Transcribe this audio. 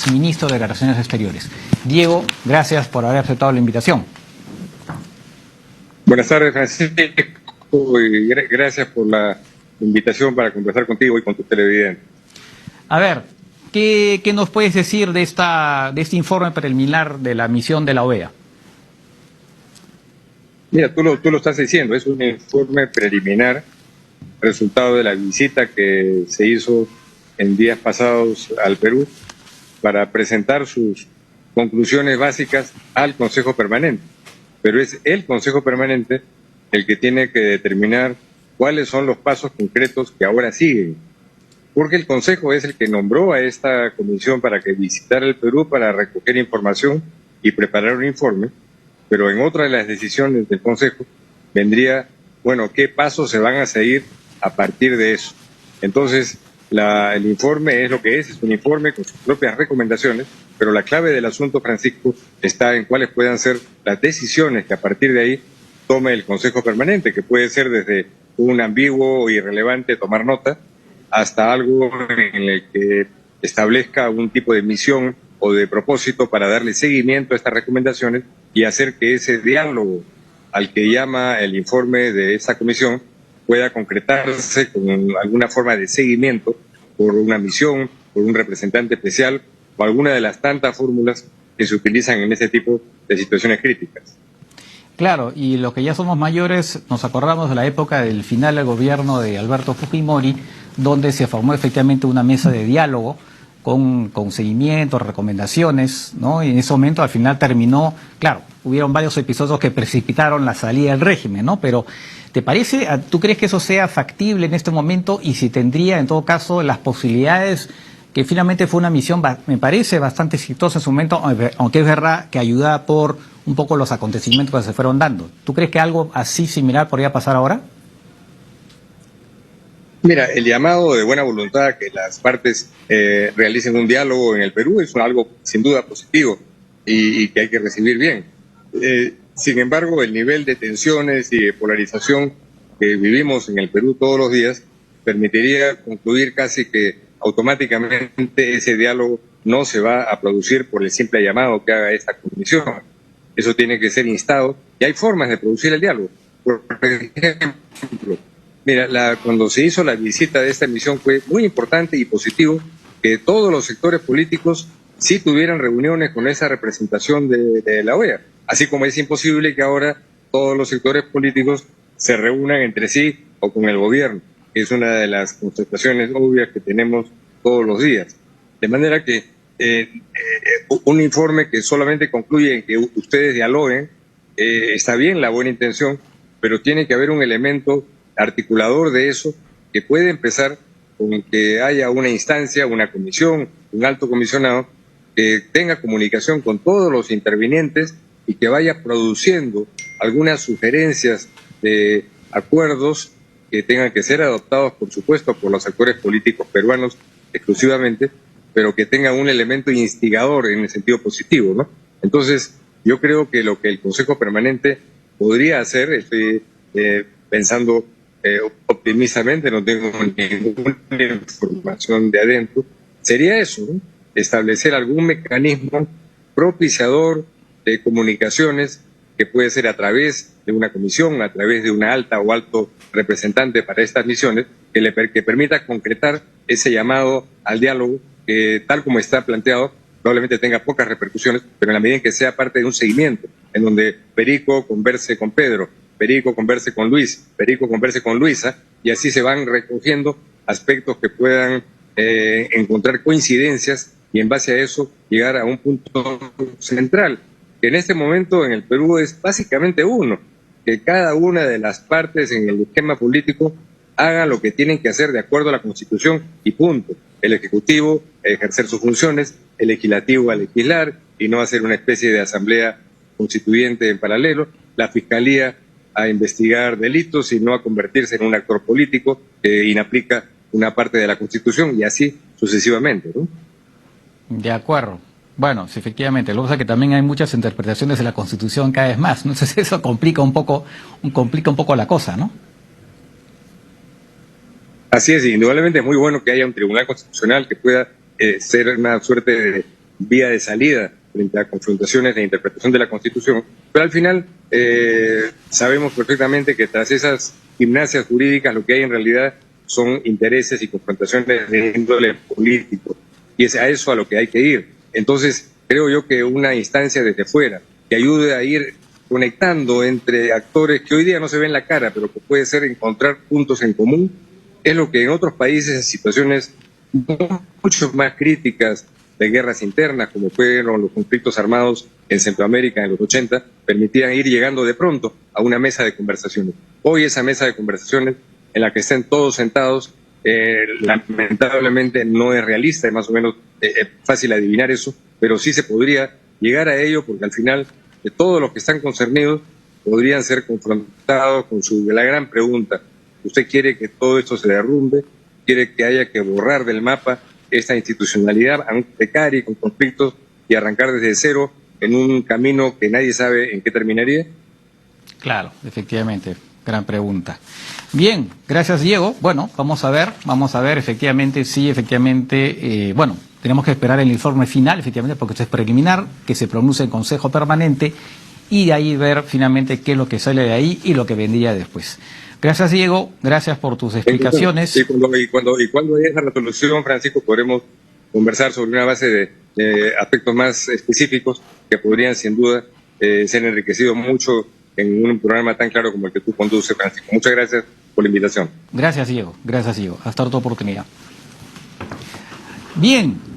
exministro de Relaciones Exteriores. Diego, gracias por haber aceptado la invitación. Buenas tardes, Francisco, y gracias por la invitación para conversar contigo y con tus televidentes. A ver, ¿qué nos puedes decir de este informe preliminar de la misión de la OEA? Mira, tú lo estás diciendo, es un informe preliminar, resultado de la visita que se hizo en días pasados al Perú para presentar sus conclusiones básicas al Consejo Permanente. Pero es el Consejo Permanente el que tiene que determinar cuáles son los pasos concretos que ahora siguen. Porque el Consejo es el que nombró a esta comisión para que visitara el Perú para recoger información y preparar un informe, pero en otra de las decisiones del Consejo vendría, bueno, qué pasos se van a seguir a partir de eso. Entonces, el informe es lo que es un informe con sus propias recomendaciones, pero la clave del asunto, Francisco, está en cuáles puedan ser las decisiones que a partir de ahí tome el Consejo Permanente, que puede ser desde un ambiguo o irrelevante tomar nota, hasta algo en el que establezca un tipo de misión o de propósito para darle seguimiento a estas recomendaciones y hacer que ese diálogo al que llama el informe de esa comisión pueda concretarse con alguna forma de seguimiento por una misión, por un representante especial o alguna de las tantas fórmulas que se utilizan en ese tipo de situaciones críticas. Claro, y los que ya somos mayores nos acordamos de la época del final del gobierno de Alberto Fujimori, donde se formó efectivamente una mesa de diálogo con seguimiento, recomendaciones, ¿no? Y en ese momento al final terminó, claro, hubieron varios episodios que precipitaron la salida del régimen, ¿no? Pero, ¿te parece, tú crees que eso sea factible en este momento y si tendría en todo caso las posibilidades, que finalmente fue una misión, me parece, bastante exitosa en su momento, aunque es verdad que ayudada por un poco los acontecimientos que se fueron dando? ¿Tú crees que algo así similar podría pasar ahora? Mira, el llamado de buena voluntad a que las partes realicen un diálogo en el Perú es algo sin duda positivo y que hay que recibir bien. Sin embargo, el nivel de tensiones y de polarización que vivimos en el Perú todos los días permitiría concluir casi que automáticamente ese diálogo no se va a producir por el simple llamado que haga esta comisión. Eso tiene que ser instado y hay formas de producir el diálogo. Por ejemplo, mira, cuando se hizo la visita de esta misión fue muy importante y positivo que todos los sectores políticos sí tuvieran reuniones con esa representación de la OEA, así como es imposible que ahora todos los sectores políticos se reúnan entre sí o con el gobierno, que es una de las constataciones obvias que tenemos todos los días. De manera que un informe que solamente concluye en que ustedes dialoguen, está bien la buena intención, pero tiene que haber un elemento articulador de eso que puede empezar con que haya una instancia, una comisión, un alto comisionado que tenga comunicación con todos los intervinientes y que vaya produciendo algunas sugerencias de acuerdos que tengan que ser adoptados, por supuesto, por los actores políticos peruanos exclusivamente, pero que tengan un elemento instigador en el sentido positivo, ¿no? Entonces, yo creo que lo que el Consejo Permanente podría hacer, estoy pensando optimistamente, no tengo ninguna información de adentro, sería eso, ¿no? Establecer algún mecanismo propiciador de comunicaciones que puede ser a través de una comisión, a través de una alta o alto representante para estas misiones, que permita concretar ese llamado al diálogo que, tal como está planteado, probablemente tenga pocas repercusiones, pero en la medida en que sea parte de un seguimiento, en donde Perico converse con Pedro, Perico converse con Luis, Perico converse con Luisa, y así se van recogiendo aspectos que puedan encontrar coincidencias y en base a eso llegar a un punto central, que en este momento en el Perú es básicamente uno, que cada una de las partes en el esquema político haga lo que tienen que hacer de acuerdo a la Constitución y punto. El Ejecutivo a ejercer sus funciones, el Legislativo a legislar y no hacer una especie de asamblea constituyente en paralelo, la Fiscalía a investigar delitos y no a convertirse en un actor político que inaplica una parte de la Constitución y así sucesivamente, ¿no? De acuerdo. Bueno, sí, efectivamente. Lo que pasa es que también hay muchas interpretaciones de la Constitución cada vez más. Entonces eso complica un poco la cosa, ¿no? Así es, indudablemente es muy bueno que haya un tribunal constitucional que pueda ser una suerte vía de salida frente a confrontaciones de interpretación de la Constitución, pero al final sabemos perfectamente que tras esas gimnasias jurídicas lo que hay en realidad son intereses y confrontaciones de índole político, y es a eso a lo que hay que ir. Entonces, creo yo que una instancia desde fuera que ayude a ir conectando entre actores que hoy día no se ven la cara, pero que puede ser encontrar puntos en común, es lo que en otros países, en situaciones mucho más críticas de guerras internas, como fueron los conflictos armados en Centroamérica en los 80, permitían ir llegando de pronto a una mesa de conversaciones. Hoy esa mesa de conversaciones en la que estén todos sentados, lamentablemente no es realista, es más o menos fácil adivinar eso, pero sí se podría llegar a ello, porque al final de todos los que están concernidos podrían ser confrontados con la gran pregunta: ¿usted quiere que todo esto se derrumbe? ¿Quiere que haya que borrar del mapa esta institucionalidad precaria y con conflictos y arrancar desde cero en un camino que nadie sabe en qué terminaría? Claro, efectivamente, gran pregunta. Bien, gracias Diego. Bueno, vamos a ver, efectivamente, sí, efectivamente, bueno, tenemos que esperar el informe final, efectivamente, porque esto es preliminar, que se pronuncie en Consejo Permanente y de ahí ver finalmente qué es lo que sale de ahí y lo que vendría después. Gracias Diego, gracias por tus explicaciones. Y cuando haya esa resolución, Francisco, podremos conversar sobre una base de aspectos más específicos que podrían sin duda ser enriquecidos mucho en un programa tan claro como el que tú conduces, Francisco. Muchas gracias por la invitación. Gracias Diego, hasta otra oportunidad. Bien.